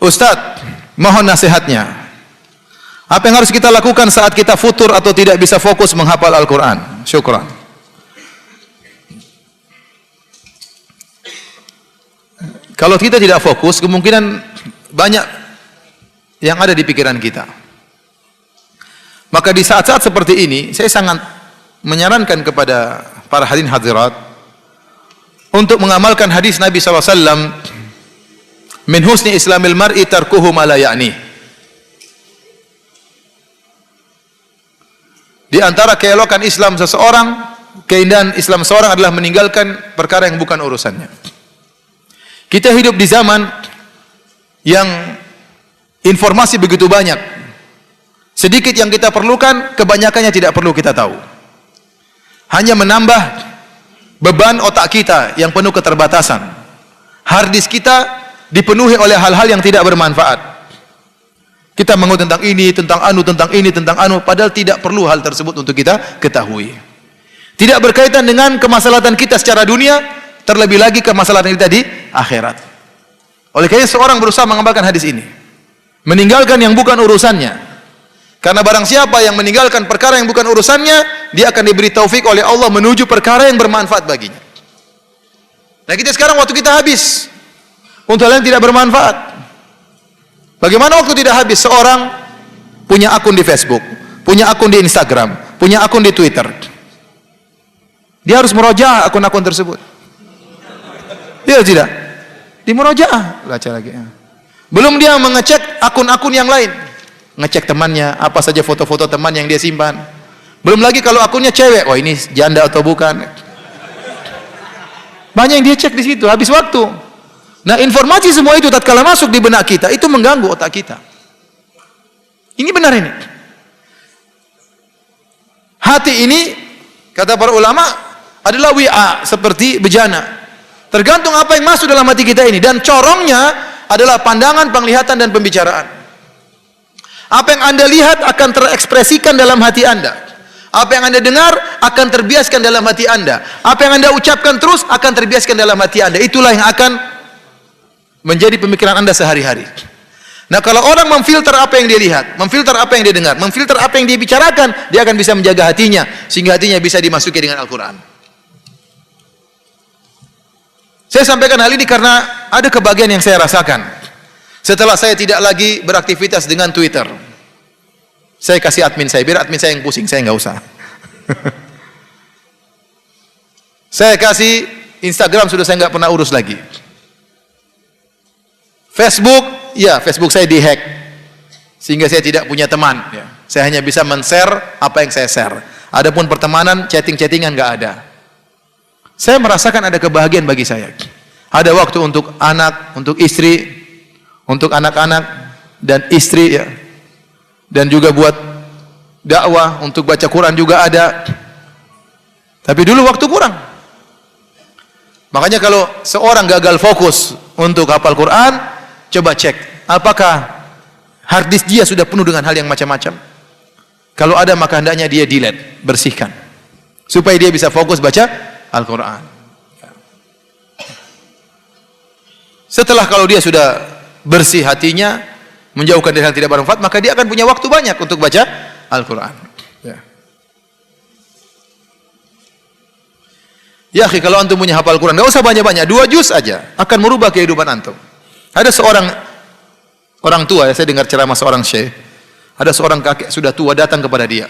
Ustadz, mohon nasihatnya. Apa yang harus kita lakukan saat kita futur atau tidak bisa fokus menghafal Al-Quran? Syukran. Kalau kita tidak fokus, kemungkinan banyak yang ada di pikiran kita. Maka di saat-saat seperti ini, saya sangat menyarankan kepada para hadirin hadirat untuk mengamalkan hadis Nabi SAW, min husni islamil mar'i tarkuhu ma la ya'ni. Di antara keelokan Islam seseorang, keindahan Islam seseorang adalah meninggalkan perkara yang bukan urusannya. Kita hidup di zaman yang informasi begitu banyak. Sedikit yang kita perlukan, kebanyakannya tidak perlu kita tahu. Hanya menambah beban otak kita yang penuh keterbatasan. Hard disk kita dipenuhi oleh hal-hal yang tidak bermanfaat. Kita mengutuk tentang ini, tentang anu, tentang ini, tentang anu, padahal tidak perlu hal tersebut untuk kita ketahui. Tidak berkaitan dengan kemaslahatan kita secara dunia, terlebih lagi kemaslahatan kita di akhirat. Oleh karena seorang berusaha mengamalkan hadis ini, meninggalkan yang bukan urusannya. Karena barang siapa yang meninggalkan perkara yang bukan urusannya, dia akan diberi taufik oleh Allah menuju perkara yang bermanfaat baginya. Nah, kita sekarang waktu kita habis untuk hal yang tidak bermanfaat. Bagaimana waktu tidak habis? Seorang punya akun di Facebook, punya akun di Instagram, punya akun di Twitter. Dia harus merojaah akun-akun tersebut. Dia tidak? Di murojaah, baca lagi. Belum dia mengecek akun-akun yang lain, ngecek temannya, apa saja foto-foto teman yang dia simpan. Belum lagi kalau akunnya cewek, oh ini janda atau bukan. Banyak yang dia cek di situ, habis waktu. Nah, informasi semua itu tatkala masuk di benak kita, itu mengganggu otak kita. Ini benar ini. Hati ini, kata para ulama, adalah wi'a, seperti bejana. Tergantung apa yang masuk dalam hati kita ini, dan corongnya adalah pandangan, penglihatan dan pembicaraan. Apa yang Anda lihat akan terekspresikan dalam hati Anda. Apa yang Anda dengar akan terbiaskan dalam hati Anda. Apa yang Anda ucapkan terus akan terbiaskan dalam hati Anda. Itulah yang akan menjadi pemikiran Anda sehari-hari. Nah, kalau orang memfilter apa yang dia lihat, memfilter apa yang dia dengar, memfilter apa yang dia bicarakan, dia akan bisa menjaga hatinya sehingga hatinya bisa dimasuki dengan Al-Quran. Saya sampaikan hal ini karena ada kebahagiaan yang saya rasakan. Setelah saya tidak lagi beraktivitas dengan Twitter, saya kasih admin saya, biar admin saya yang pusing, saya nggak usah. Saya kasih Instagram, sudah saya nggak pernah urus lagi. Facebook, ya Facebook saya dihack, sehingga saya tidak punya teman. Ya. Saya hanya bisa men-share apa yang saya share. Adapun pertemanan, chatting-chattingan nggak ada. Saya merasakan ada kebahagiaan bagi saya. Ada waktu untuk anak, untuk istri, untuk anak-anak dan istri, ya. Dan juga buat dakwah, untuk baca Quran juga ada. Tapi dulu waktu kurang. Makanya kalau seorang gagal fokus untuk hafal Quran, coba cek apakah hard disk dia sudah penuh dengan hal yang macam-macam. Kalau ada, maka hendaknya dia delete, bersihkan, supaya dia bisa fokus baca Al-Quran. Setelah kalau dia sudah bersih hatinya, menjauhkan dari hal tidak bermanfaat, maka dia akan punya waktu banyak untuk baca Al-Quran. Ya, kalau antum punya hafal Quran, nggak usah banyak-banyak, 2 juz aja akan merubah kehidupan antum. Ada seorang orang tua, ya, saya dengar ceramah seorang syekh. Ada seorang kakek sudah tua datang kepada dia.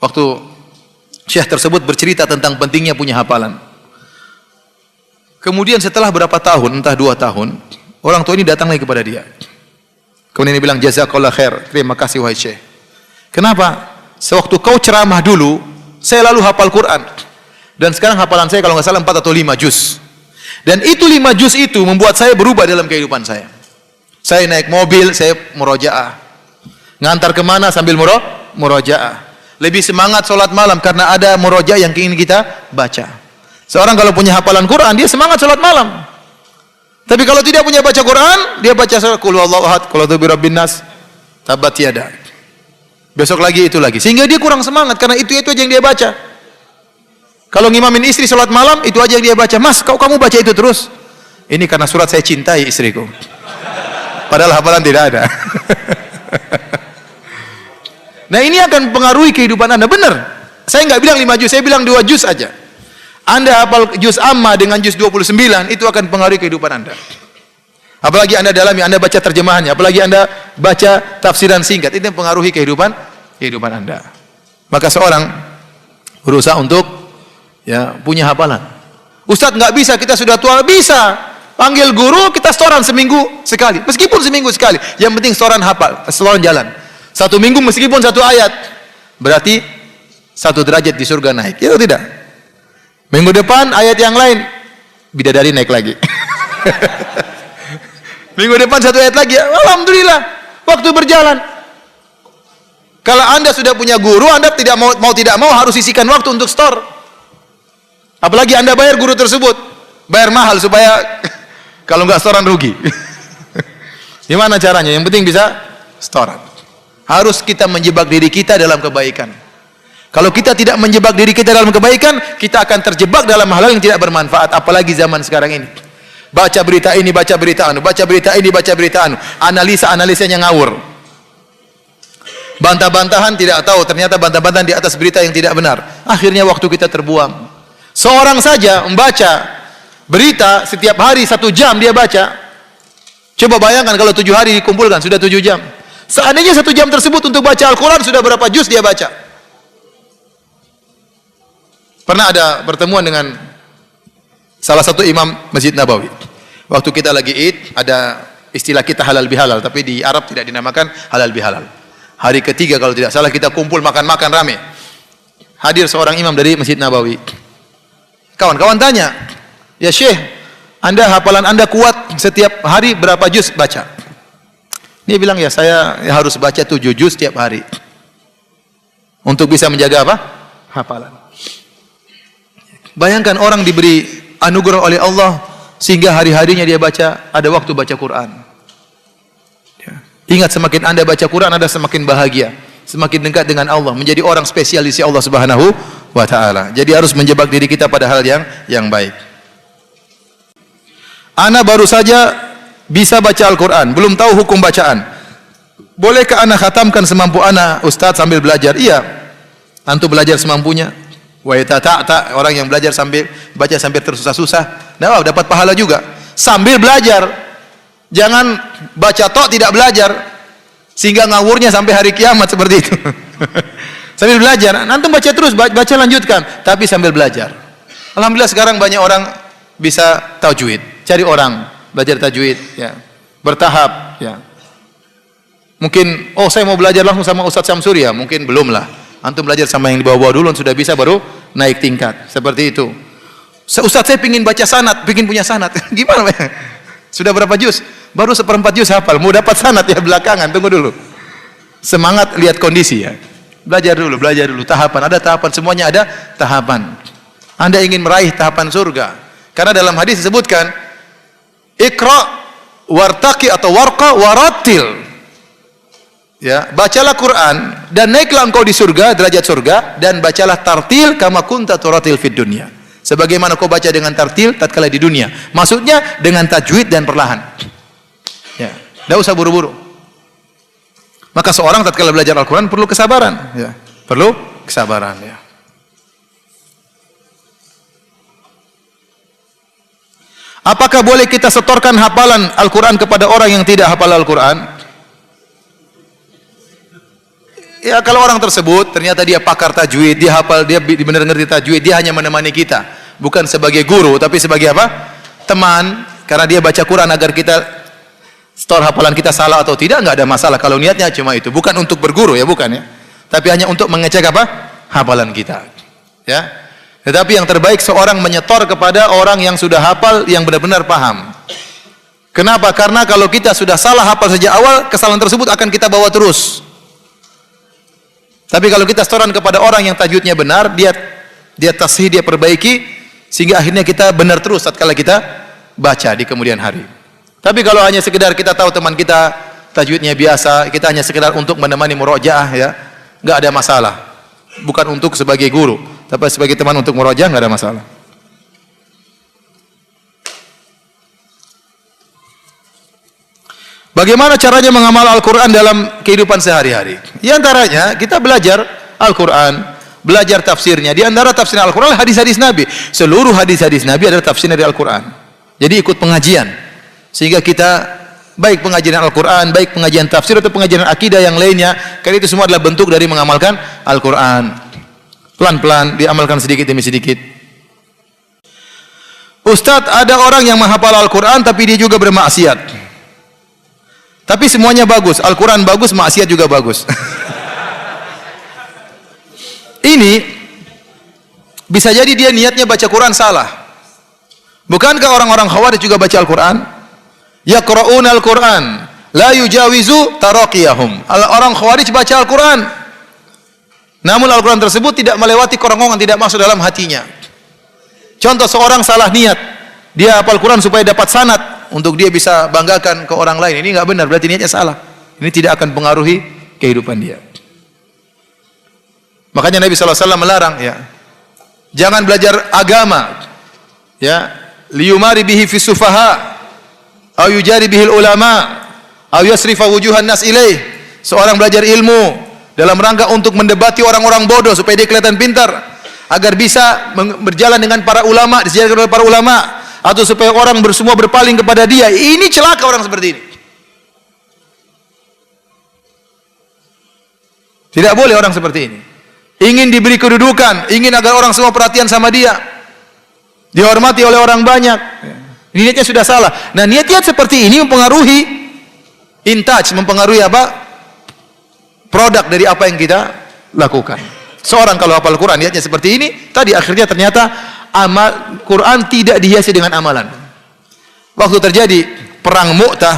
Waktu syekh tersebut bercerita tentang pentingnya punya hafalan. Kemudian setelah berapa tahun, entah 2 tahun, orang tua ini datang lagi kepada dia. Kemudian dia bilang, jazakallah khair, terima kasih wahai syekh. Kenapa? Sewaktu kau ceramah dulu, saya lalu hafal Quran. Dan sekarang hafalan saya kalau nggak salah 4 atau 5 juz. Dan itu 5 juz itu membuat saya berubah dalam kehidupan saya. Saya naik mobil, saya murojaah. Ngantar kemana sambil murojaah. Lebih semangat sholat malam karena ada murojaah yang ingin kita baca. Seorang kalau punya hafalan Quran, dia semangat sholat malam. Tapi kalau tidak punya baca Quran, dia baca surah Qul huwallahu ahad, Qul a'udzu birabbin nas, Tabbat yada. Besok lagi itu lagi. Sehingga dia kurang semangat karena itu aja yang dia baca. Kalau ngimamin istri sholat malam, itu aja yang dia baca. Mas, kamu baca itu terus? Ini karena surat saya cintai istriku. padahal hafalan tidak ada. Nah, ini akan pengaruhi kehidupan Anda, benar. Saya nggak bilang 5 juz, saya bilang 2 juz aja. Anda hafal juz amma dengan juz 29, itu akan pengaruhi kehidupan Anda. Apalagi Anda dalami, Anda baca terjemahannya, apalagi Anda baca tafsiran singkat, itu yang pengaruhi kehidupan Anda. Maka seorang berusaha untuk punya hafalan. Ustaz, nggak bisa, kita sudah tua. Bisa. Panggil guru, kita setoran seminggu sekali. Meskipun seminggu sekali. Yang penting setoran hafal, setoran jalan. 1 minggu meskipun 1 ayat. Berarti 1 derajat di surga naik. Itu tidak. Minggu depan ayat yang lain, bidadari naik lagi. Minggu depan 1 ayat lagi. Alhamdulillah. Waktu berjalan. Kalau Anda sudah punya guru, Anda tidak mau harus sisihkan waktu untuk store. Apalagi Anda bayar guru tersebut. Bayar mahal supaya kalau nggak setoran rugi. Gimana caranya? Yang penting bisa setoran. Harus kita menjebak diri kita dalam kebaikan. Kalau kita tidak menjebak diri kita dalam kebaikan, kita akan terjebak dalam hal yang tidak bermanfaat. Apalagi zaman sekarang ini. Baca berita ini, baca berita anu, baca berita ini, baca berita anu. Analisanya ngawur. Bantah-bantahan tidak tahu, ternyata bantah-bantahan di atas berita yang tidak benar. Akhirnya waktu kita terbuang. Seorang saja membaca berita setiap hari 1 jam dia baca. Coba bayangkan kalau 7 hari dikumpulkan, sudah 7 jam. Seandainya 1 jam tersebut untuk baca Al-Quran, sudah berapa juz dia baca? Pernah ada pertemuan dengan salah satu imam Masjid Nabawi. Waktu kita lagi Id, ada istilah kita halal bihalal, tapi di Arab tidak dinamakan halal bihalal. Hari ketiga kalau tidak salah kita kumpul makan-makan rame. Hadir seorang imam dari Masjid Nabawi. Kawan-kawan tanya, "Ya Syekh, hafalan Anda kuat setiap hari berapa juz baca?" Dia bilang, "Ya saya harus baca 7 juz setiap hari." Untuk bisa menjaga apa? Hafalan. Bayangkan orang diberi anugerah oleh Allah sehingga hari-harinya dia ada waktu baca Quran. Ingat, semakin Anda baca Quran, Anda semakin bahagia, semakin dekat dengan Allah, menjadi orang spesial di sisi Allah Subhanahu wa taala. Jadi harus menjebak diri kita pada hal yang baik. Ana baru saja bisa baca Al-Quran, belum tahu hukum bacaan. Bolehkah ana khatamkan semampu ana, Ustaz, sambil belajar? Iya. Antum belajar semampunya. Wa yata'ta, orang yang belajar sambil baca sambil tersusah-susah, dapat pahala juga. Sambil belajar. Jangan baca tok tidak belajar sehingga ngawurnya sampai hari kiamat seperti itu. Sambil belajar, antum baca terus, baca lanjutkan, tapi sambil belajar. Alhamdulillah sekarang banyak orang bisa tajwid. Cari orang belajar tajwid, ya. Bertahap, ya. Mungkin, saya mau belajar langsung sama Ustaz Syamsuri, ya. Mungkin belum lah. Antum belajar sama yang di bawah-bawah dulu, sudah bisa baru naik tingkat. Seperti itu. Ustaz, saya pingin baca sanad, pingin punya sanad. Gimana? Sudah berapa juz? Baru 1/4 juz hafal. Mau dapat sanad ya belakangan, tunggu dulu. Semangat, lihat kondisi ya. Belajar dulu. Tahapan, ada tahapan, semuanya ada tahapan. Anda ingin meraih tahapan surga. Karena dalam hadis disebutkan, Iqra wartaqi atau warqa warattil. Ya, bacalah Quran dan naiklah engkau di surga, derajat surga, dan bacalah tartil kama kunta turatil fid dunya. Sebagaimana kau baca dengan tartil tatkala di dunia. Maksudnya dengan tajwid dan perlahan. Ya, enggak usah buru-buru. Maka seorang tatkala belajar Al-Quran perlu kesabaran, ya. Perlu kesabaran, ya. Apakah boleh kita setorkan hafalan Al-Quran kepada orang yang tidak hafal Al-Quran? Ya, kalau orang tersebut ternyata dia pakar tajwid, dia hafal, dia benar ngerti tajwid, dia hanya menemani kita, bukan sebagai guru, tapi sebagai apa? Teman, karena dia baca Quran agar kita store hafalan kita salah atau tidak, enggak ada masalah kalau niatnya cuma itu, bukan untuk berguru ya, bukan ya. Tapi hanya untuk mengecek apa? Hafalan kita. Ya. Tetapi yang terbaik seorang menyetor kepada orang yang sudah hafal, yang benar-benar paham. Kenapa? Karena kalau kita sudah salah hafal sejak awal, kesalahan tersebut akan kita bawa terus. Tapi kalau kita setoran kepada orang yang tajwidnya benar, dia tasihih, dia perbaiki, sehingga akhirnya kita benar terus tatkala kita baca di kemudian hari. Tapi kalau hanya sekedar kita tahu teman kita tajwidnya biasa, kita hanya sekedar untuk menemani murojaah, ya, enggak ada masalah. Bukan untuk sebagai guru, tapi sebagai teman untuk murojaah enggak ada masalah. Bagaimana caranya mengamal Al-Quran dalam kehidupan sehari-hari? Di antaranya kita belajar Al-Quran, belajar tafsirnya. Di antara tafsir Al-Quran hadis-hadis Nabi. Seluruh hadis-hadis Nabi adalah tafsir dari Al-Quran. Jadi ikut pengajian, sehingga kita baik pengajian Al-Quran, baik pengajian tafsir atau pengajian akidah yang lainnya, karena itu semua adalah bentuk dari mengamalkan Al-Quran. Pelan-pelan diamalkan sedikit demi sedikit. Ustadz, ada orang yang menghafal Al-Quran tapi dia juga bermaksiat. Tapi semuanya bagus, Al-Quran bagus, maksiat juga bagus. Ini bisa jadi dia niatnya baca Quran salah. Bukankah orang-orang Khawarij juga baca Al-Quran? Yaqra'una Al-Quran la yujawizu taraqiyahum. Orang Khawarij baca Al-Quran, namun Al-Quran tersebut tidak melewati kerongkongan, tidak masuk dalam hatinya. Contoh, seorang salah niat, dia hafal Quran supaya dapat sanad untuk dia bisa banggakan ke orang lain. Ini enggak benar, berarti niatnya salah. Ini tidak akan pengaruhi kehidupan dia. Makanya Nabi SAW melarang, ya, jangan belajar agama, ya, liyumari bihi fi sufaha au yujari bihil ulama au yasrifa wujuhan nas ilaih. Seorang belajar ilmu dalam rangka untuk mendebati orang-orang bodoh supaya dia kelihatan pintar, agar bisa berjalan dengan para ulama, disejajarkan oleh para ulama, atau supaya orang semua berpaling kepada dia. Ini celaka orang seperti ini. Tidak boleh orang seperti ini. Ingin diberi kedudukan, ingin agar orang semua perhatian sama dia, dihormati oleh orang banyak. Ini niatnya sudah salah. Nah, niat-niat seperti ini mempengaruhi intaj, mempengaruhi apa? Produk dari apa yang kita lakukan. Seorang kalau hafal Quran niatnya seperti ini, tadi akhirnya ternyata amal Quran tidak dihiasi dengan amalan. Waktu terjadi perang Mu'tah,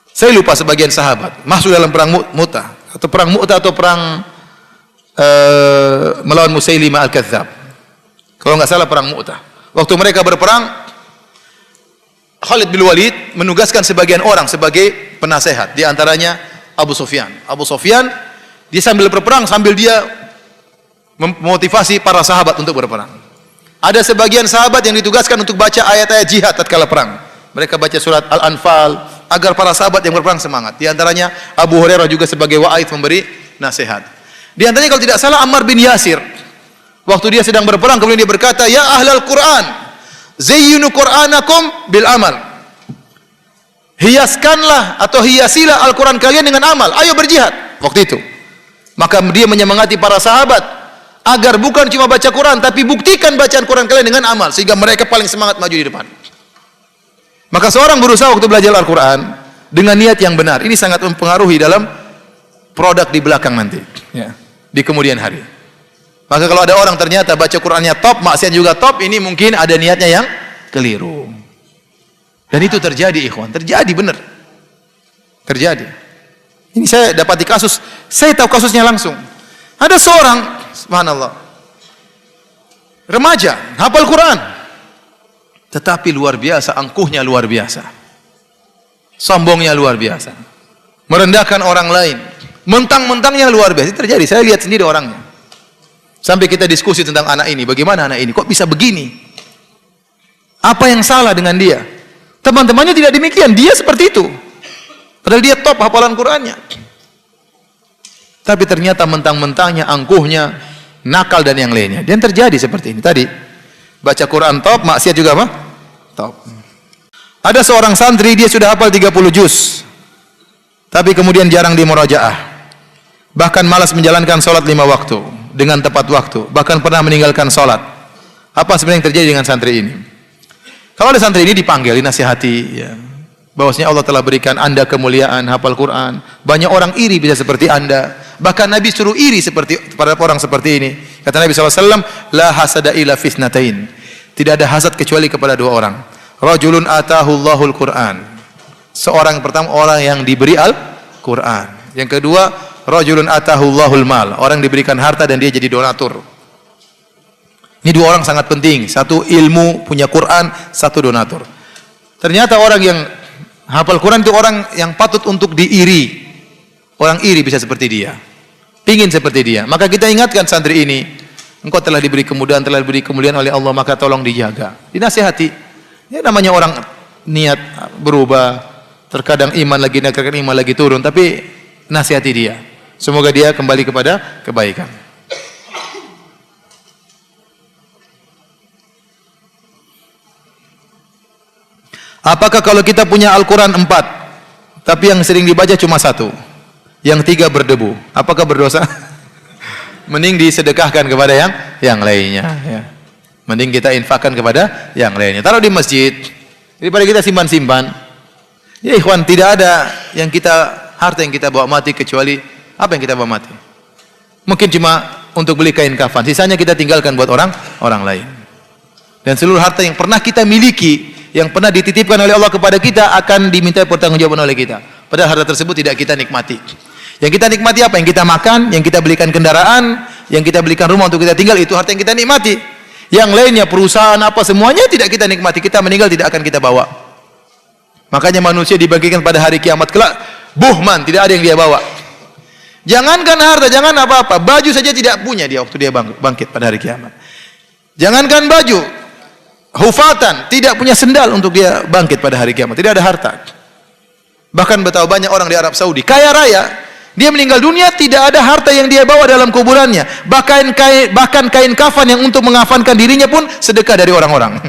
saya lupa sebagian sahabat masuk dalam perang Mu'tah atau perang Mu'tah atau perang melawan Musailimah Al-Kadzdzab. Kalau nggak salah perang Mu'tah. Waktu mereka berperang, Khalid bin Walid menugaskan sebagian orang sebagai penasehat. Di antaranya Abu Sufyan. Abu Sufyan dia sambil berperang sambil dia memotivasi para sahabat untuk berperang. Ada sebagian sahabat yang ditugaskan untuk baca ayat-ayat jihad tatkala perang. Mereka baca surat Al-Anfal agar para sahabat yang berperang semangat. Di antaranya Abu Hurairah juga sebagai wa'id memberi nasihat. Di antaranya kalau tidak salah Ammar bin Yasir. Waktu dia sedang berperang kemudian dia berkata, "Ya ahlal Quran, zayyinu Qur'anakum bil amal." Hiaskanlah atau hiasilah Al-Quran kalian dengan amal. Ayo berjihad. Waktu itu. Maka dia menyemangati para sahabat agar bukan cuma baca Quran, tapi buktikan bacaan Quran kalian dengan amal, sehingga mereka paling semangat maju di depan. Maka seorang berusaha waktu belajar Al-Quran dengan niat yang benar. Ini sangat mempengaruhi dalam produk di belakang nanti, ya, di kemudian hari. Maka kalau ada orang ternyata baca Qurannya top, maksiat juga top, ini mungkin ada niatnya yang keliru. Dan itu terjadi, ikhwan, terjadi benar, terjadi. Ini saya dapati kasus, saya tahu kasusnya langsung. Ada seorang, subhanallah, remaja, hafal Quran, tetapi luar biasa, angkuhnya luar biasa, sombongnya luar biasa, merendahkan orang lain, mentang-mentangnya luar biasa. Itu terjadi, saya lihat sendiri orangnya. Sampai kita diskusi tentang anak ini, bagaimana anak ini, kok bisa begini? Apa yang salah dengan dia? Teman-temannya tidak demikian, dia seperti itu. Padahal dia top hafalan Qurannya. Tapi ternyata mentang-mentangnya, angkuhnya, nakal dan yang lainnya. Dan terjadi seperti ini. Tadi, baca Quran top, maksiat juga apa? Top. Ada seorang santri, dia sudah hafal 30 juz. Tapi kemudian jarang dimurajaah. Bahkan malas menjalankan sholat 5 waktu. Dengan tepat waktu. Bahkan pernah meninggalkan sholat. Apa sebenarnya yang terjadi dengan santri ini? Kalau ada santri ini dipanggil, dinasihati, ya, bahwasanya Allah telah berikan anda kemuliaan hafal Quran. Banyak orang iri bisa seperti anda. Bahkan Nabi suruh iri seperti pada orang seperti ini. Kata Nabi SAW, la hasada ila fisnatain. Tidak ada hasad kecuali kepada dua orang. Rajulun atahullahul Quran. Seorang yang pertama, orang yang diberi Al-Quran. Yang kedua, rajulun atahullahul mal. Orang yang diberikan harta dan dia jadi donatur. Ini dua orang sangat penting. Satu ilmu, punya Quran. Satu donatur. Ternyata orang yang hafal Quran itu orang yang patut untuk diiri. Orang iri bisa seperti dia, pingin seperti dia. Maka kita ingatkan santri ini, engkau telah diberi kemudahan, telah diberi kemuliaan oleh Allah, maka tolong dijaga, dinasihati. Ya namanya orang niat berubah, terkadang iman lagi naik, terkadang iman lagi turun, tapi nasihati dia. Semoga dia kembali kepada kebaikan. Apakah kalau kita punya Al-Quran 4, tapi yang sering dibaca cuma 1, yang 3 berdebu, apakah berdosa? Mending disedekahkan kepada yang lainnya. Ya. Mending kita infakkan kepada yang lainnya. Taruh di masjid, daripada kita simpan-simpan. Ya ikhwan, tidak ada yang harta yang kita bawa mati kecuali apa yang kita bawa mati. Mungkin cuma untuk beli kain kafan, sisanya kita tinggalkan buat orang lain. Dan seluruh harta yang pernah kita miliki, yang pernah dititipkan oleh Allah kepada kita akan diminta pertanggungjawaban oleh kita. Padahal harta tersebut tidak kita nikmati. Yang kita nikmati apa? Yang kita makan, yang kita belikan kendaraan, yang kita belikan rumah untuk kita tinggal, itu harta yang kita nikmati. Yang lainnya, perusahaan apa semuanya tidak kita nikmati. Kita meninggal tidak akan kita bawa. Makanya manusia dibangkitkan pada hari kiamat kelak, buhman, tidak ada yang dia bawa. Jangankan harta, jangan apa-apa, baju saja tidak punya dia waktu dia bangkit pada hari kiamat. Jangankan baju, hufatan, tidak punya sendal untuk dia bangkit pada hari kiamat. Tidak ada harta. Bahkan betapa banyak orang di Arab Saudi kaya raya, dia meninggal dunia tidak ada harta yang dia bawa dalam kuburannya. Bahkan kain kafan yang untuk mengafankan dirinya pun sedekah dari orang-orang.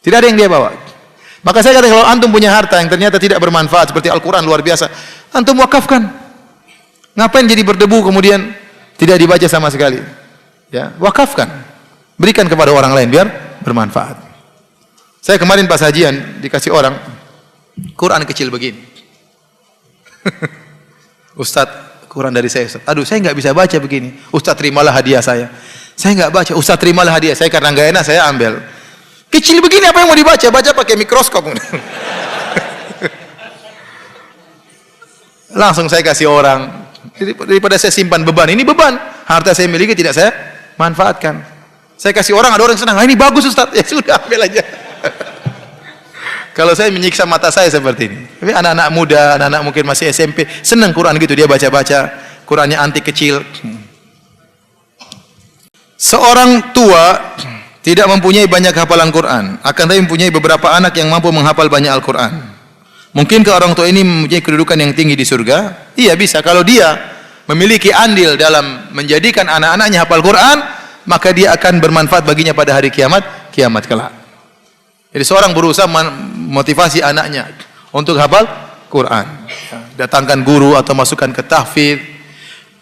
Tidak ada yang dia bawa. Maka saya kata, kalau antum punya harta yang ternyata tidak bermanfaat seperti Al-Quran luar biasa, antum wakafkan. Ngapain jadi berdebu kemudian tidak dibaca sama sekali? Ya, wakafkan. Berikan kepada orang lain biar bermanfaat. Saya kemarin pas hajian dikasih orang Quran kecil begini. Ustadz, Quran dari saya, Ustadz. Aduh, saya nggak bisa baca begini. Ustadz, terimalah hadiah saya. Saya nggak baca. Ustadz, terimalah hadiah saya, karena nggak enak saya ambil. Kecil begini, apa yang mau dibaca? Baca pakai mikroskop. Langsung saya kasih orang. Daripada saya simpan beban, ini beban. Harta saya miliki tidak saya manfaatkan. Saya kasih orang, ada orang senang. Ini bagus Ustadz. Ya sudah, ambil aja. Kalau saya menyiksa mata saya seperti ini. Tapi anak-anak muda, anak-anak mungkin masih SMP, senang Quran gitu, dia baca-baca. Qurannya antik kecil. Seorang tua tidak mempunyai banyak hafalan Quran, akan tetapi mempunyai beberapa anak yang mampu menghafal banyak Al-Quran. Mungkinkah orang tua ini mempunyai kedudukan yang tinggi di surga? Iya, bisa. Kalau dia memiliki andil dalam menjadikan anak-anaknya hafal Quran, maka dia akan bermanfaat baginya pada hari kiamat kelak. Jadi seorang berusaha memotivasi anaknya untuk hafal Quran. Datangkan guru atau masukkan ke tahfidz.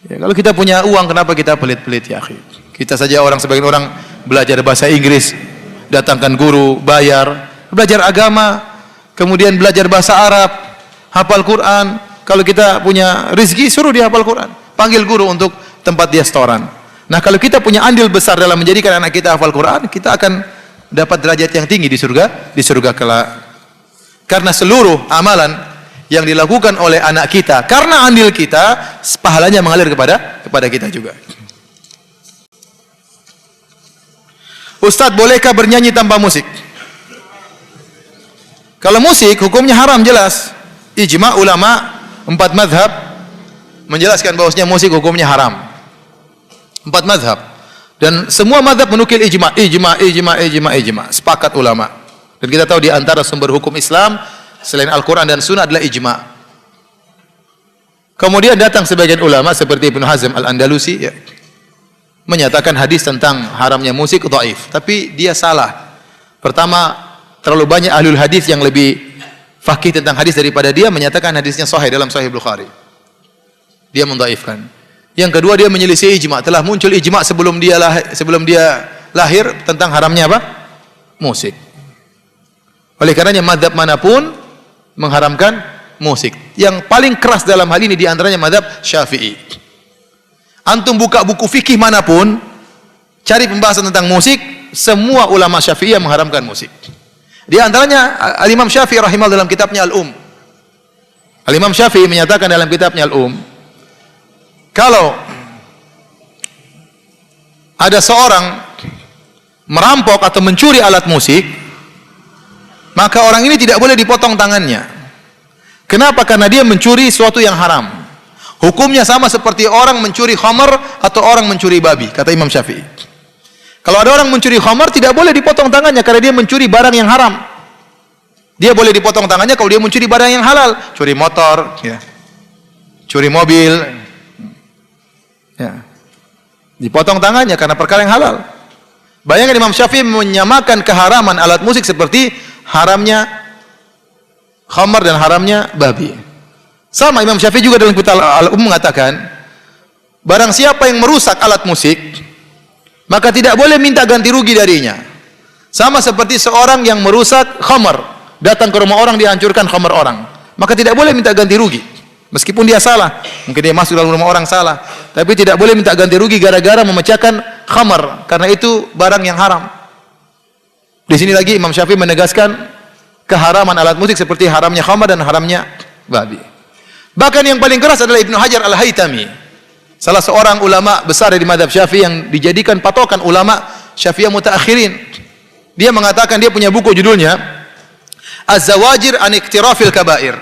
Ya, kalau kita punya uang, kenapa kita pelit-pelit ya akhi? Kita saja sebagian orang belajar bahasa Inggris, datangkan guru, bayar, belajar agama, kemudian belajar bahasa Arab, hafal Quran. Kalau kita punya rezeki, suruh dia hafal Quran. Panggil guru untuk tempat dia setoran. Nah, kalau kita punya andil besar dalam menjadikan anak kita hafal Quran, kita akan dapat derajat yang tinggi di surga kelak. Karena seluruh amalan yang dilakukan oleh anak kita, karena andil kita, pahalanya mengalir kepada kita juga. Ustadz, bolehkah bernyanyi tanpa musik? Kalau musik, hukumnya haram jelas. Ijma ulama 4 mazhab menjelaskan bahwasanya musik hukumnya haram. 4 mazhab. Dan semua mazhab menukil ijma. Sepakat ulama. Dan kita tahu di antara sumber hukum Islam selain Al-Quran dan Sunnah adalah ijma. Kemudian datang sebagian ulama seperti Ibnu Hazm Al-Andalusi, ya, menyatakan hadis tentang haramnya musik dhaif, tapi dia salah. Pertama, terlalu banyak ahlul hadis yang lebih faqih tentang hadis daripada dia, menyatakan hadisnya sahih dalam Sahih Bukhari. Dia mendhaifkan. Yang kedua, dia menyelisih ijma. Telah muncul ijma sebelum dia lahir tentang haramnya apa? Musik. Oleh karenanya mazhab manapun mengharamkan musik. Yang paling keras dalam hal ini diantaranya mazhab Syafi'i. Antum buka buku fikih manapun, cari pembahasan tentang musik, semua ulama Syafi'iyah mengharamkan musik. Di antaranya Al-Imam Syafi'i rahimahullah dalam kitabnya Al-Imam Syafi'i menyatakan dalam kitabnya kalau ada seorang merampok atau mencuri alat musik, maka orang ini tidak boleh dipotong tangannya. Kenapa? Karena dia mencuri sesuatu yang haram. Hukumnya sama seperti orang mencuri khamar atau orang mencuri babi, kata Imam Syafi'i. Kalau ada orang mencuri khamar, tidak boleh dipotong tangannya karena dia mencuri barang yang haram. Dia boleh dipotong tangannya kalau dia mencuri barang yang halal, curi motor, ya, curi mobil, ya, dipotong tangannya karena perkara yang halal. Bayangkan Imam Syafi'i menyamakan keharaman alat musik seperti haramnya khamar dan haramnya babi. Sama Imam Syafi'i juga dalam kitab Al-Um mengatakan, barang siapa yang merusak alat musik, maka tidak boleh minta ganti rugi darinya. Sama seperti seorang yang merusak khamar, datang ke rumah orang dihancurkan khamar orang, maka tidak boleh minta ganti rugi. Meskipun dia salah, mungkin dia masuk dalam rumah orang salah, tapi tidak boleh minta ganti rugi gara-gara memecahkan khamar, karena itu barang yang haram. Di sini lagi Imam Syafi'i menegaskan keharaman alat musik seperti haramnya khamar dan haramnya babi. Bahkan yang paling keras adalah Ibnu Hajar Al-Haytami, salah seorang ulama besar di mazhab Syafi'i yang dijadikan patokan ulama Syafi'iyah mutaakhirin. Dia mengatakan, dia punya buku judulnya Az-Zawajir an Iktirafil Kabair,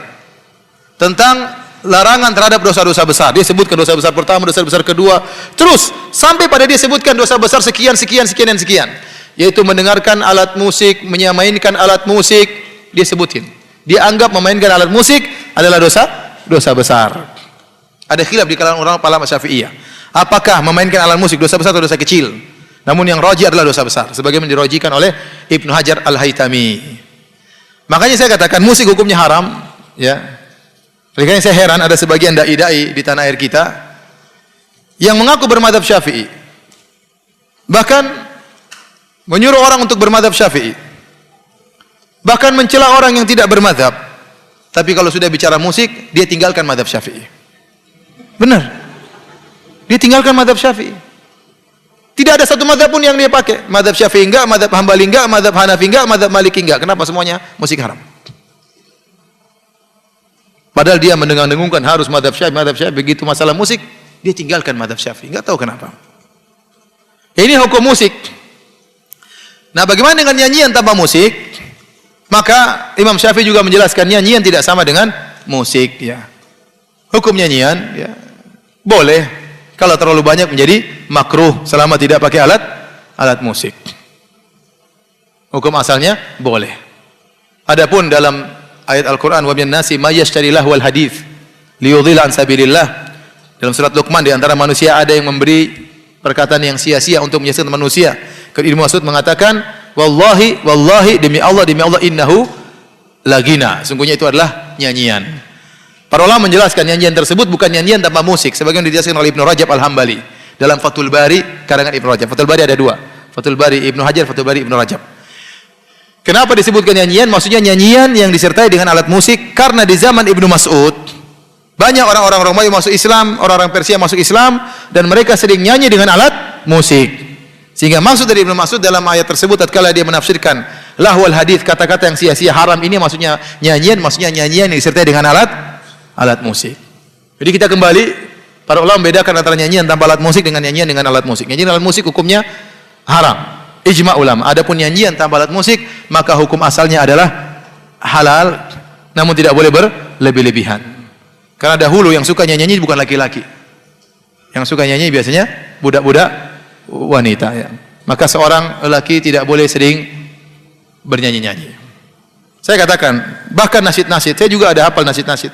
tentang larangan terhadap dosa-dosa besar. Dia sebutkan dosa besar pertama, dosa besar kedua, terus sampai pada dia sebutkan dosa besar sekian, sekian, sekian dan sekian, yaitu mendengarkan alat musik, menyamainkan alat musik. Dia sebutin, dia anggap memainkan alat musik adalah dosa besar. Ada khilaf di kalangan orang ulama Syafi'iyah, apakah memainkan alat musik dosa besar atau dosa kecil. Namun yang rajih adalah dosa besar, sebagaimana dirajihkan oleh Ibnu Hajar Al-Haytami. Makanya saya katakan musik hukumnya haram, ya. Makanya saya heran ada sebagian dai-dai di tanah air kita yang mengaku bermadzhab Syafi'i, bahkan menyuruh orang untuk bermadzhab Syafi'i, bahkan mencela orang yang tidak bermadzhab. Tapi kalau sudah bicara musik, dia tinggalkan madzhab Syafi'i. Benar, dia tinggalkan madzhab Syafi'i. Tidak ada satu madzhab pun yang dia pakai. Madzhab Syafi'i enggak, madzhab Hambali enggak, madzhab Hanafi enggak, madzhab Maliki enggak. Kenapa? Semuanya musik haram. Padahal dia mendengung-dengungkan harus madzhab Syafi'i. Begitu masalah musik, dia tinggalkan madzhab Syafi'i. Enggak tahu kenapa. Ini hukum musik. Nah, bagaimana dengan nyanyian tanpa musik? Maka Imam Syafi'i juga menjelaskan nyanyian tidak sama dengan musik, ya. Hukum nyanyian, ya, boleh kalau terlalu banyak menjadi makruh selama tidak pakai alat musik. Hukum asalnya boleh. Adapun dalam ayat Al-Qur'an, wa minan nasi may yashtari lahwal hadits liyudhilla an sabilillah, dalam surat Luqman, di antara manusia ada yang memberi perkataan yang sia-sia untuk menyesatkan manusia. Ibnu Mas'ud mengatakan, wallahi demi Allah innahu lagina, sungguhnya itu adalah nyanyian. Para ulama menjelaskan nyanyian tersebut bukan nyanyian tanpa musik, sebagaimana dijelaskan oleh Ibnu Rajab Al-Hambali dalam Fathul Bari karangan Ibnu Rajab. Fathul Bari ada dua, Fathul Bari Ibnu Hajar, Fathul Bari Ibnu Rajab. Kenapa disebutkan nyanyian? Maksudnya nyanyian yang disertai dengan alat musik, karena di zaman Ibnu Mas'ud banyak orang-orang Romawi masuk Islam, orang-orang Persia masuk Islam, dan mereka sering nyanyi dengan alat musik. Sehingga maksud dari Ibnu Mas'ud dalam ayat tersebut, tatkala dia menafsirkan lahwal hadits, kata-kata yang sia-sia, haram, ini maksudnya nyanyian yang disertai dengan alat musik. Jadi kita kembali, para ulama membedakan antara nyanyian tanpa alat musik dengan nyanyian dengan alat musik. Nyanyian alat musik hukumnya haram, ijma ulama. Adapun nyanyian tanpa alat musik, maka hukum asalnya adalah halal, namun tidak boleh berlebih-lebihan. Karena dahulu yang suka nyanyi bukan laki-laki, yang suka nyanyi biasanya budak-budak wanita, ya. Maka seorang lelaki tidak boleh sering bernyanyi-nyanyi. Saya katakan, bahkan nasyid-nasyid, saya juga ada hafal nasyid-nasyid.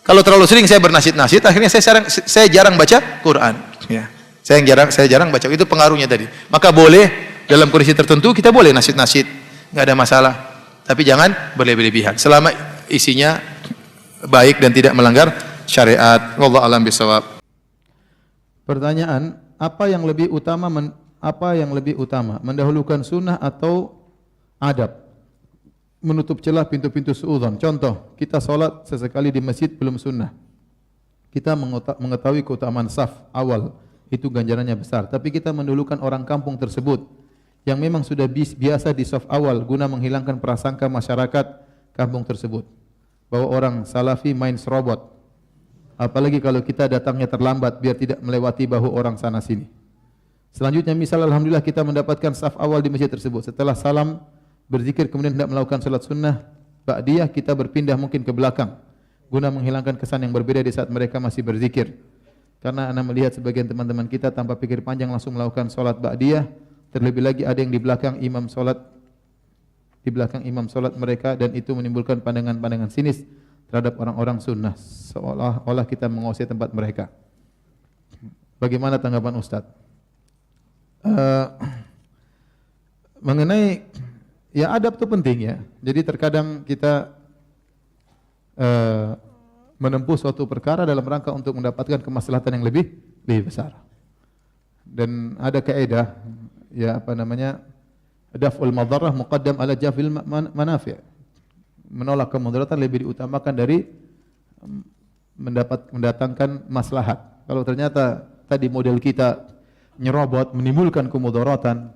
Kalau terlalu sering saya bernasyid-nasyid, akhirnya saya jarang baca Quran, ya. Saya jarang baca, itu pengaruhnya tadi. Maka boleh dalam kondisi tertentu kita boleh nasyid-nasyid, enggak ada masalah. Tapi jangan berlebih-lebihan. Selama isinya baik dan tidak melanggar syariat. Wallahu a'lam bishawab. Pertanyaan, apa yang lebih utama, mendahulukan sunnah atau adab? Menutup celah pintu-pintu suudzon. Contoh, kita solat sesekali di masjid belum sunnah. Kita mengetahui keutamaan saf awal, itu ganjarannya besar. Tapi kita mendahulukan orang kampung tersebut yang memang sudah biasa di saf awal guna menghilangkan prasangka masyarakat kampung tersebut bahwa orang salafi main serobot. Apalagi kalau kita datangnya terlambat biar tidak melewati bahu orang sana sini. Selanjutnya misal alhamdulillah kita mendapatkan saf awal di masjid tersebut. Setelah salam berzikir kemudian hendak melakukan salat sunnah ba'diyah, kita berpindah mungkin ke belakang guna menghilangkan kesan yang berbeda di saat mereka masih berzikir. Karena Anda melihat sebagian teman-teman kita tanpa pikir panjang langsung melakukan salat ba'diyah, terlebih lagi ada yang di belakang imam salat di belakang imam salat mereka dan itu menimbulkan pandangan-pandangan sinis terhadap orang-orang sunnah seolah-olah kita menguasai tempat mereka. Bagaimana tanggapan Ustaz? Mengenai ya adab itu penting ya. Jadi terkadang kita menempuh suatu perkara dalam rangka untuk mendapatkan kemaslahatan yang lebih besar. Dan ada kaidah ya apa namanya? Daf'ul madarrah muqaddam ala jafil manafi'. Menolak kemudaratan lebih diutamakan dari mendatangkan maslahat. Kalau ternyata tadi model kita nyerobot menimbulkan kemudaratan,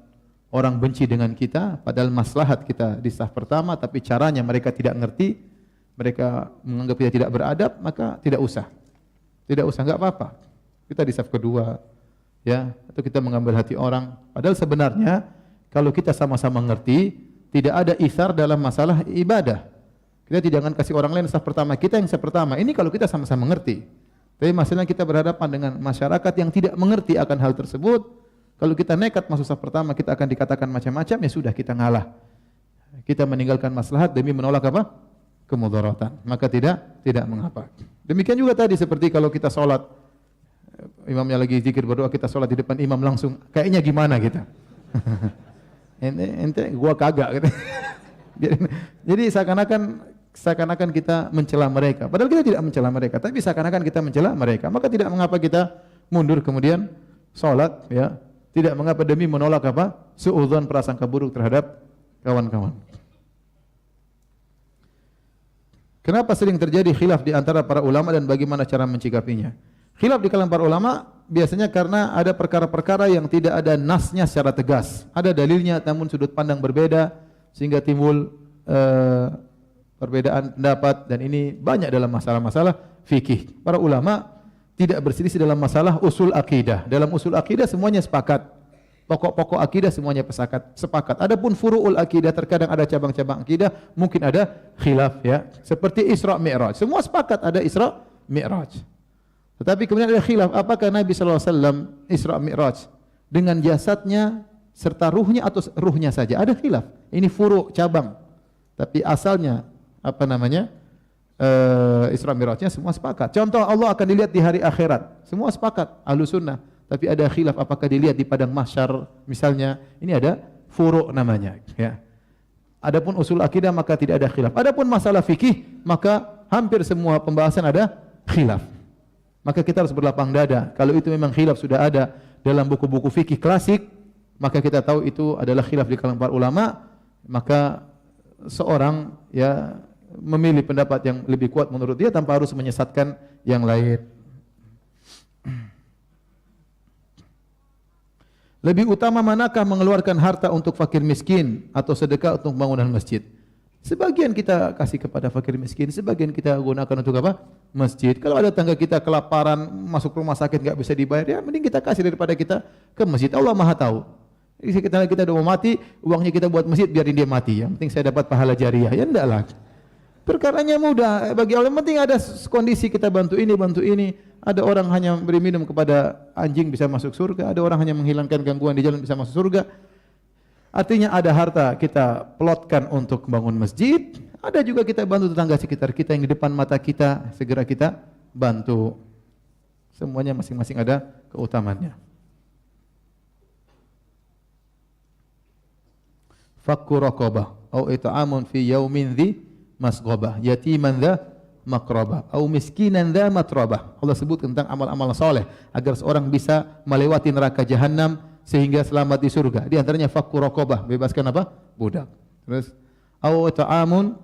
orang benci dengan kita padahal maslahat kita di saf pertama tapi caranya mereka tidak ngerti, mereka menganggap kita tidak beradab, maka tidak usah. Tidak usah, enggak apa-apa. Kita di saf kedua ya, atau kita mengambil hati orang. Padahal sebenarnya kalau kita sama-sama ngerti, tidak ada itsar dalam masalah ibadah. Kita tidak akan kasih orang lain saf pertama, kita yang saf pertama. Ini kalau kita sama-sama ngerti. Tapi masalahnya kita berhadapan dengan masyarakat yang tidak mengerti akan hal tersebut. Kalau kita nekat masuk saf pertama, kita akan dikatakan macam-macam, ya sudah kita ngalah. Kita meninggalkan maslahat demi menolak apa? Kemudaratan. Maka tidak mengapa. Demikian juga tadi seperti kalau kita sholat, imamnya lagi zikir berdoa, kita sholat di depan imam langsung, kayaknya gimana kita? ente gua kagak gitu. Jadi seakan-akan kita mencela mereka. Padahal kita tidak mencela mereka, tapi seakan-akan kita mencela mereka. Maka tidak mengapa kita mundur kemudian salat ya. Tidak mengapa demi menolak apa? Suudzon, prasangka buruk terhadap kawan-kawan. Kenapa sering terjadi khilaf di antara para ulama dan bagaimana cara mencikapinya? Khilaf di kalangan para ulama biasanya karena ada perkara-perkara yang tidak ada nasnya secara tegas. Ada dalilnya namun sudut pandang berbeda sehingga timbul perbedaan pendapat, dan ini banyak dalam masalah-masalah fikih. Para ulama tidak berselisih dalam masalah usul akidah. Dalam usul akidah semuanya sepakat. Pokok-pokok akidah semuanya sepakat. Adapun furu'ul akidah terkadang ada cabang-cabang akidah, mungkin ada khilaf ya. Seperti Isra Mi'raj. Semua sepakat ada Isra Mi'raj. Tetapi kemudian ada khilaf, apakah Nabi sallallahu alaihi wasallam Isra Mi'raj dengan jasadnya serta ruhnya atau ruhnya saja? Ada khilaf. Ini furu' cabang. Tapi asalnya apa namanya? Isra Mi'rajnya semua sepakat. Contoh, Allah akan dilihat di hari akhirat. Semua sepakat Ahlus Sunnah. Tapi ada khilaf apakah dilihat di padang mahsyar misalnya. Ini ada furu' namanya ya. Adapun usul akidah maka tidak ada khilaf. Adapun masalah fikih maka hampir semua pembahasan ada khilaf. Maka kita harus berlapang dada. Kalau itu memang khilaf sudah ada dalam buku-buku fikih klasik, maka kita tahu itu adalah khilaf di kalangan para ulama, maka seorang ya memilih pendapat yang lebih kuat menurut dia tanpa harus menyesatkan yang lain. Lebih utama manakah mengeluarkan harta untuk fakir miskin atau sedekah untuk bangunan masjid? Sebagian kita kasih kepada fakir miskin, sebagian kita gunakan untuk apa? Masjid. Kalau ada tangga kita kelaparan, masuk rumah sakit enggak bisa dibayar, ya mending kita kasih daripada kita ke masjid. Allah Maha tahu. Kita udah mau mati, uangnya kita buat masjid, biarin dia mati. Yang penting saya dapat pahala jariah. Ya enggak lah. Perkaranya mudah. Bagi Allah penting ada kondisi kita bantu ini, bantu ini. Ada orang hanya beri minum kepada anjing bisa masuk surga, ada orang hanya menghilangkan gangguan di jalan bisa masuk surga. Artinya ada harta kita plotkan untuk membangun masjid, ada juga kita bantu tetangga sekitar kita yang di depan mata kita, segera kita bantu. Semuanya masing-masing ada keutamaannya. Fakku raqabah au it'amun fi yaumin dhi masghabah yatiman dha makrabah au miskinan dha matrabah. Allah sebut tentang amal-amal saleh agar seorang bisa melewati neraka jahanam sehingga selamat di surga. Di antaranya fakku raqabah, bebaskan apa? Budak. Terus au ta'amun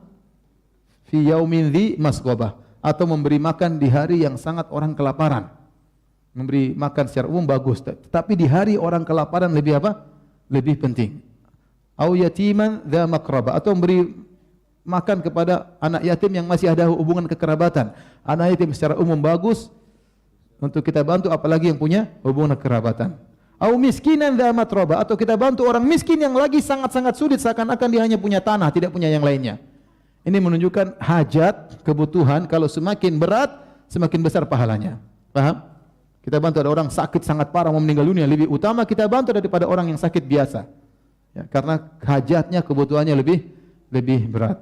fi yaumin dhi masghabah, atau memberi makan di hari yang sangat orang kelaparan. Memberi makan secara umum bagus, tetapi di hari orang kelaparan lebih apa? Lebih penting. Au yatiman dha makrabah, atau memberi makan kepada anak yatim yang masih ada hubungan kekerabatan. Anak yatim secara umum bagus untuk kita bantu, apalagi yang punya hubungan kekerabatan. Au miskinan dha matraba, atau kita bantu orang miskin yang lagi sangat-sangat sulit, seakan-akan dia hanya punya tanah, tidak punya yang lainnya. Ini menunjukkan hajat, kebutuhan, kalau semakin berat, semakin besar pahalanya. Paham? Kita bantu ada orang sakit sangat parah mau meninggal dunia, lebih utama kita bantu daripada orang yang sakit biasa. Ya, karena hajatnya, kebutuhannya lebih lebih berat.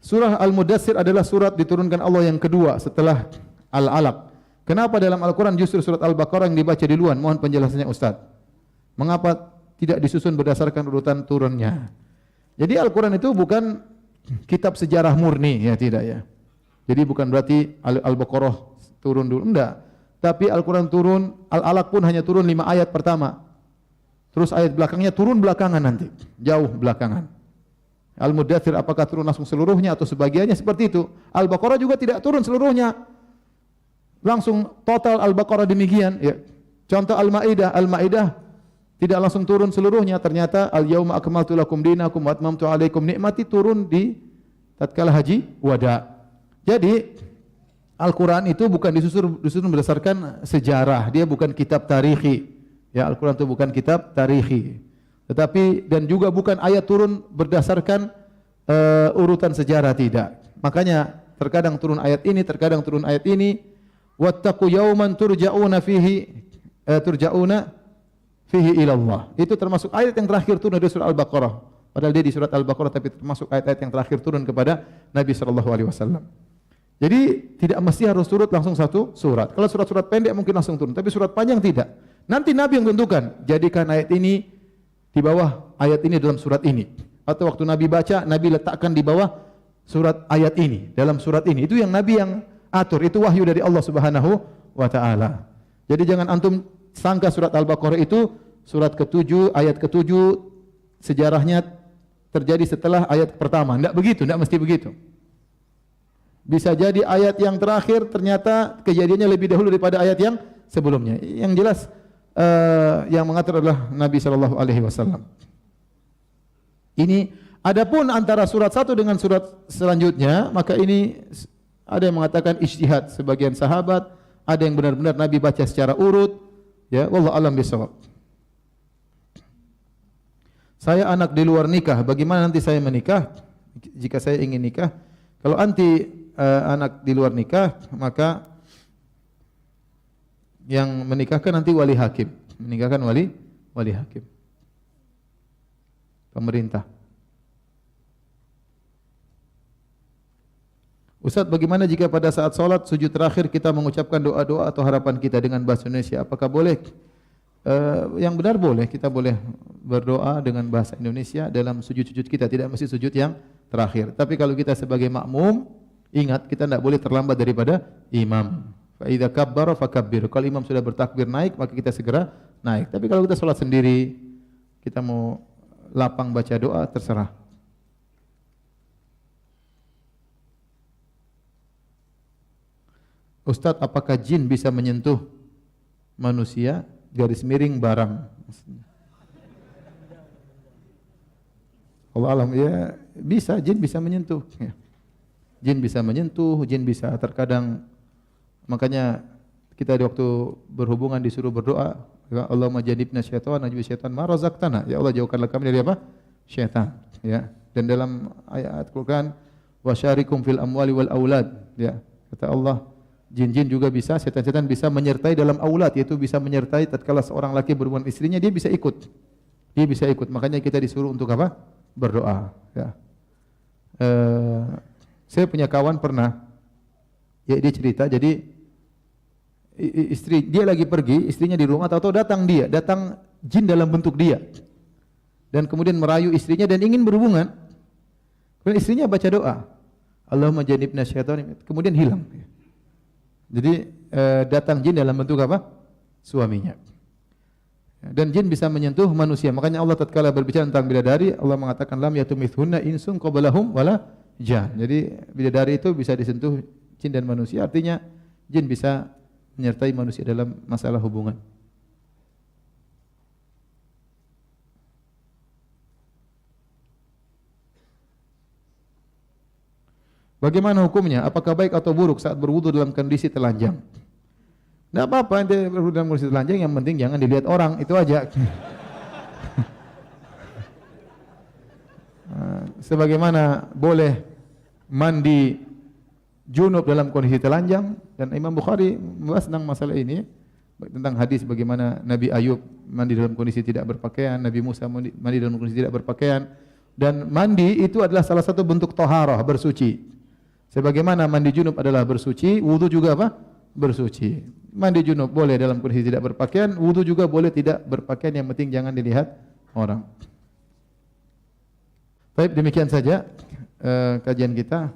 Surah Al-Mudaththir adalah surat diturunkan Allah yang kedua setelah Al-Alaq. Kenapa dalam Al-Quran justru surat Al-Baqarah yang dibaca duluan? Mohon penjelasannya Ustaz. Mengapa tidak disusun berdasarkan urutan turunnya? Jadi Al-Quran itu bukan kitab sejarah murni, ya tidak ya. Jadi bukan berarti Al-Baqarah turun dulu, enggak. Tapi Al-Quran turun, Al-Alaq pun hanya turun 5 ayat pertama. Terus ayat belakangnya turun belakangan nanti, jauh belakangan. Al-Mudaththir apakah turun langsung seluruhnya atau sebagiannya, seperti itu. Al-Baqarah juga tidak turun seluruhnya. Langsung total Al-Baqarah demikian, ya. Contoh Al-Maidah, Al-Maidah tidak langsung turun seluruhnya, ternyata al-yauma akmaltu lakum dinakum wa atmamtu alaikum nikmati turun di tatkala haji wada. Jadi Al-Quran itu bukan disusun berdasarkan sejarah, dia bukan kitab tarikhi. Ya, Al-Quran itu bukan kitab tarikhi. Tetapi dan juga bukan ayat turun berdasarkan urutan sejarah, tidak. Makanya terkadang turun ayat ini, terkadang turun ayat ini. Wattaqu yawman turja'una fihi ila Allah. Itu termasuk ayat yang terakhir turun dari surah Al-Baqarah. Padahal dia di surat Al-Baqarah, tapi termasuk ayat-ayat yang terakhir turun kepada Nabi sallallahu alaihi wasallam. Jadi tidak mesti harus turun langsung satu surat. Kalau surat-surat pendek mungkin langsung turun, tapi surat panjang tidak. Nanti Nabi yang tentukan, jadikan ayat ini di bawah ayat ini dalam surat ini. Atau waktu Nabi baca, Nabi letakkan di bawah surat ayat ini, dalam surat ini. Itu yang Nabi yang atur, itu wahyu dari Allah Subhanahu wa taala. Jadi jangan antum sangka surat Al-Baqarah itu surat ke-7, ayat ke-7 sejarahnya terjadi setelah ayat pertama. Tidak begitu, tidak mesti begitu. Bisa jadi ayat yang terakhir ternyata kejadiannya lebih dahulu daripada ayat yang sebelumnya. Yang jelas yang mengatur adalah Nabi sallallahu alaihi wasallam. Ini adapun antara surat satu dengan surat selanjutnya, maka ini ada yang mengatakan ijtihad sebagian sahabat, ada yang benar-benar Nabi baca secara urut, ya, wallahu alam bisawab. Saya anak di luar nikah, bagaimana nanti saya menikah? Jika saya ingin nikah, kalau anak di luar nikah, maka yang menikahkan nanti wali hakim, menikahkan wali hakim, pemerintah. Ustaz, bagaimana jika pada saat sholat sujud terakhir kita mengucapkan doa-doa atau harapan kita dengan bahasa Indonesia? Apakah boleh? Yang benar boleh, kita boleh berdoa dengan bahasa Indonesia dalam sujud-sujud kita, tidak mesti sujud yang terakhir. Tapi kalau kita sebagai makmum, ingat kita tidak boleh terlambat daripada imam. Fa idza kabbara fakabbir. Kalau imam sudah bertakbir naik, maka kita segera naik. Tapi kalau kita sholat sendiri, kita mau lapang baca doa, terserah. Ustaz, apakah jin bisa menyentuh manusia? Garis miring barang. Allah alam, ya bisa, jin bisa menyentuh. Ya. Jin bisa menyentuh, jin bisa terkadang. Makanya kita di waktu berhubungan disuruh berdoa, ya Allahumma jannibna syaitan najib syaitan ma razaqtana. Ya Allah, jauhkanlah kami dari apa? Syaitan. Ya. Dan dalam ayat Al-Qur'an, wasyarikum fil amwali wal aulad. Ya. Kata Allah, jin-jin juga bisa, setan-setan bisa menyertai dalam aulad, yaitu bisa menyertai tatkala seorang laki berhubungan istrinya, dia bisa ikut. Dia bisa ikut. Makanya kita disuruh untuk apa? Berdoa. Ya. Saya punya kawan pernah, ya dia cerita, jadi istri dia lagi pergi, istrinya di rumah, tahu-tahu datang jin dalam bentuk dia, dan kemudian merayu istrinya dan ingin berhubungan. Kemudian istrinya baca doa, Allahumma jannibna syaitan, kemudian hilang. Jadi datang jin dalam bentuk apa? Suaminya. Dan jin bisa menyentuh manusia. Makanya Allah tatkala berbicara tentang bidadari, Allah mengatakan lam yatumithunna insun qablahum wala jan. Jadi bidadari itu bisa disentuh jin dan manusia. Artinya jin bisa menyertai manusia dalam masalah hubungan. Bagaimana hukumnya? Apakah baik atau buruk saat berwudu dalam kondisi telanjang? Tidak apa-apa, ente berwudu dalam kondisi telanjang, yang penting jangan dilihat orang, itu aja. Sebagaimana boleh mandi junub dalam kondisi telanjang, dan Imam Bukhari membahas tentang masalah ini, tentang hadis bagaimana Nabi Ayub mandi dalam kondisi tidak berpakaian, Nabi Musa mandi dalam kondisi tidak berpakaian, dan mandi itu adalah salah satu bentuk taharah, bersuci. Sebagaimana mandi junub adalah bersuci, wudu juga apa? Bersuci. Mandi junub boleh dalam kondisi tidak berpakaian, wudu juga boleh tidak berpakaian, yang penting jangan dilihat orang. Baik, demikian saja kajian kita.